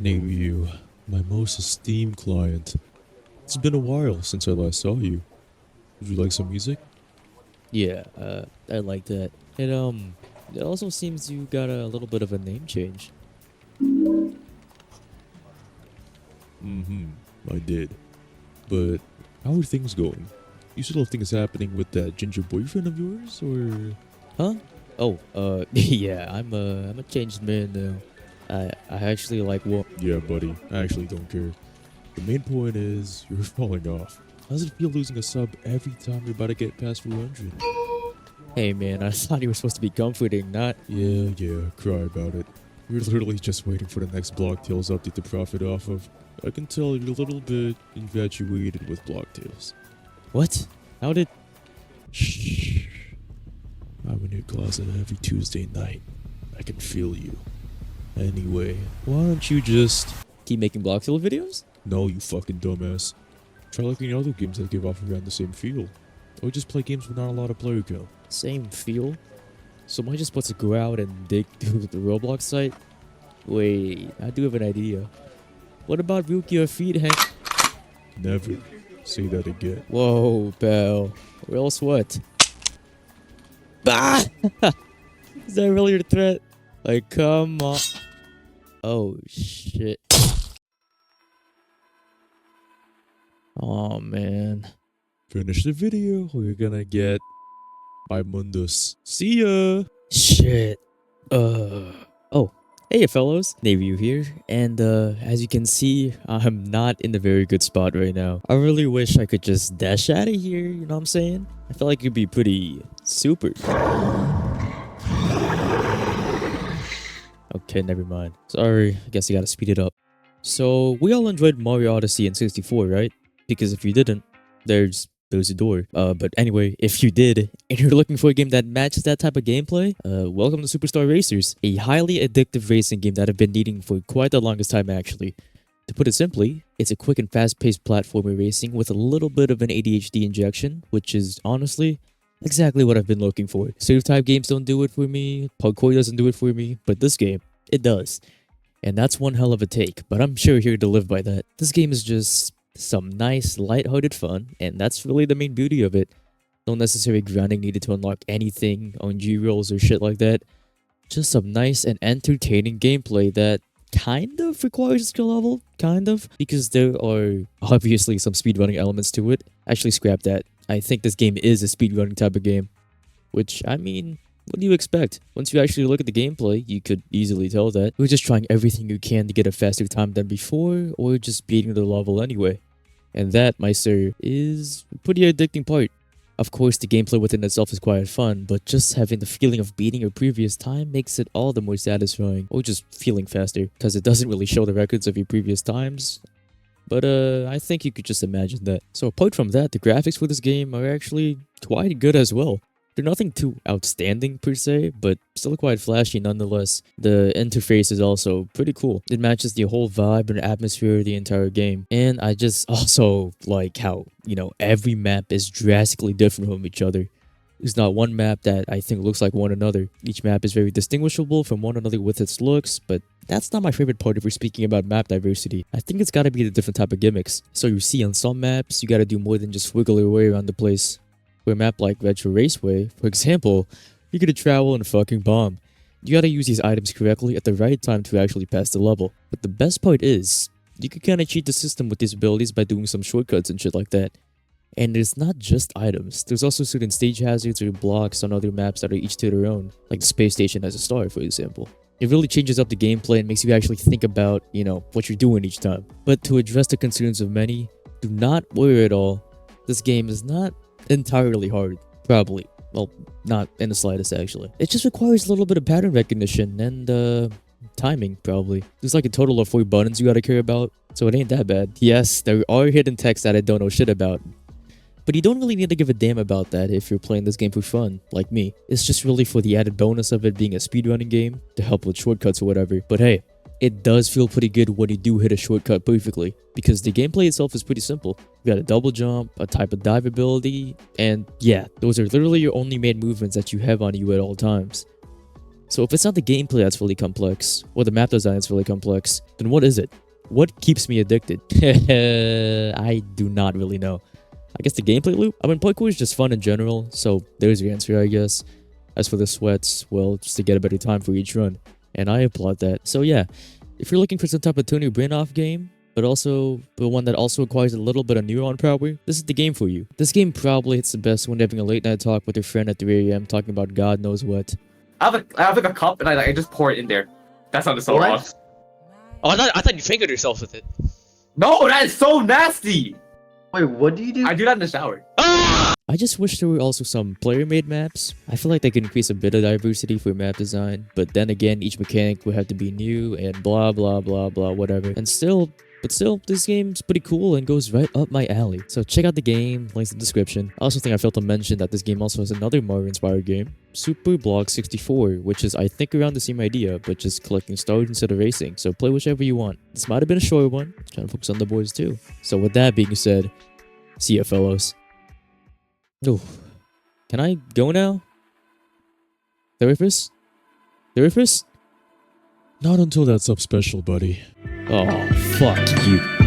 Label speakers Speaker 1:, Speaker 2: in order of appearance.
Speaker 1: Name you, my most esteemed client. It's been a while since I last saw you. Would you like some music?
Speaker 2: Yeah, I like that. It also seems you got a little bit of a name change.
Speaker 1: Mm-hmm, I did. But how are things going? You still have things happening with that ginger boyfriend of yours, or?
Speaker 2: Huh? Oh, yeah, I'm a changed man now. I actually like what?
Speaker 1: Yeah, buddy, I actually don't care. The main point is, you're falling off. How does it feel losing a sub every time you're about to get past 400?
Speaker 2: Hey man, I thought you were supposed to be comforting, not.
Speaker 1: Yeah, cry about it. We're literally just waiting for the next Blocktails update to profit off of. I can tell you're a little bit infatuated with Blocktails.
Speaker 2: What? How did?
Speaker 1: Shh. I'm in your closet every Tuesday night. I can feel you. Anyway, why don't you just...
Speaker 2: Keep making Blocktail videos?
Speaker 1: No, you fucking dumbass. Try looking at other games that give off around the same feel. Or just play games with not a lot of player count.
Speaker 2: Same feel? So am I just supposed to go out and dig through the Roblox site? Wait, I do have an idea. What about Rukia feet hang?
Speaker 1: Never. Say that again.
Speaker 2: Whoa, pal. Or else what? Bah! Is that really your threat? Like, come on. Oh, shit. Oh, man.
Speaker 1: Finish the video or you're gonna get... by Mundus. See ya!
Speaker 2: Shit. Oh. Hey, fellows. Navy here. And, as you can see, I'm not in a very good spot right now. I really wish I could just dash out of here, you know what I'm saying? I feel like it'd be pretty super. Okay, never mind. Sorry, I guess I gotta speed it up. So, we all enjoyed Mario Odyssey in 64, right? Because if you didn't, there's a door. But anyway, if you did, and you're looking for a game that matches that type of gameplay, welcome to Superstar Racers, a highly addictive racing game that I've been needing for quite the longest time actually. To put it simply, it's a quick and fast-paced platformer racing with a little bit of an ADHD injection, which is honestly exactly what I've been looking for. Save-type games don't do it for me, parkour doesn't do it for me, but this game, it does. And that's one hell of a take, but I'm sure here to live by that. This game is just some nice, light-hearted fun, and that's really the main beauty of it. No necessary grinding needed to unlock anything on G-rolls or shit like that. Just some nice and entertaining gameplay that kind of requires a skill level, kind of, because there are obviously some speedrunning elements to it. Actually, scrap that. I think this game is a speedrunning type of game, which, I mean, what do you expect? Once you actually look at the gameplay, you could easily tell that you're just trying everything you can to get a faster time than before, or just beating the level anyway. And that, my sir, is a pretty addicting part. Of course, the gameplay within itself is quite fun, but just having the feeling of beating your previous time makes it all the more satisfying, or just feeling faster, because it doesn't really show the records of your previous times. But I think you could just imagine that. So apart from that, the graphics for this game are actually quite good as well. They're nothing too outstanding per se, but still quite flashy nonetheless. The interface is also pretty cool. It matches the whole vibe and atmosphere of the entire game. And I just also like how, you know, every map is drastically different from each other. There's not one map that I think looks like one another. Each map is very distinguishable from one another with its looks, but that's not my favorite part if we're speaking about map diversity. I think it's gotta be the different type of gimmicks. So you see on some maps, you gotta do more than just wiggle your way around the place. For a map like Retro Raceway, for example, you gotta travel and fucking bomb. You gotta use these items correctly at the right time to actually pass the level. But the best part is, you can kinda cheat the system with these abilities by doing some shortcuts and shit like that. And it's not just items, there's also certain stage hazards or blocks on other maps that are each to their own, like the space station has a star, for example. It really changes up the gameplay and makes you actually think about, you know, what you're doing each time. But to address the concerns of many, do not worry at all. This game is not entirely hard, probably. Well, not in the slightest actually. It just requires a little bit of pattern recognition and timing, probably. There's like a total of 4 buttons you gotta care about, so it ain't that bad. Yes, there are hidden texts that I don't know shit about, but you don't really need to give a damn about that if you're playing this game for fun, like me. It's just really for the added bonus of it being a speedrunning game, to help with shortcuts or whatever. But hey, it does feel pretty good when you do hit a shortcut perfectly, because the gameplay itself is pretty simple. You got a double jump, a type of dive ability, and yeah, those are literally your only main movements that you have on you at all times. So if it's not the gameplay that's really complex, or the map design that's really complex, then what is it? What keeps me addicted? I do not really know. I guess the gameplay loop? I mean, parkour is just fun in general, so there's your answer, I guess. As for the sweats, well, just to get a better time for each run, and I applaud that. So yeah, if you're looking for some type of turn your brain off game, but one that also requires a little bit of neuron power, this is the game for you. This game probably hits the best when having a late night talk with your friend at 3 a.m. talking about God knows what.
Speaker 3: I have like a cup and I just pour it in there. That sounded so wrong.
Speaker 4: Oh, I thought you fingered yourself with it.
Speaker 3: No, that is so nasty.
Speaker 5: Wait, what do you do?
Speaker 3: I do that in the shower.
Speaker 2: I just wish there were also some player-made maps. I feel like they could increase a bit of diversity for map design, but then again, each mechanic would have to be new and blah blah blah blah whatever. But still, this game's pretty cool and goes right up my alley. So check out the game, links in the description. I also think I failed to mention that this game also has another Mario-inspired game, ROBLOX 64, which is I think around the same idea, but just collecting stars instead of racing. So play whichever you want. This might have been a short one, trying to focus on the boys too. So with that being said, see ya fellows. Oh, can I go now? Therapist?
Speaker 1: Not until that's up special, buddy.
Speaker 2: Oh, fuck you.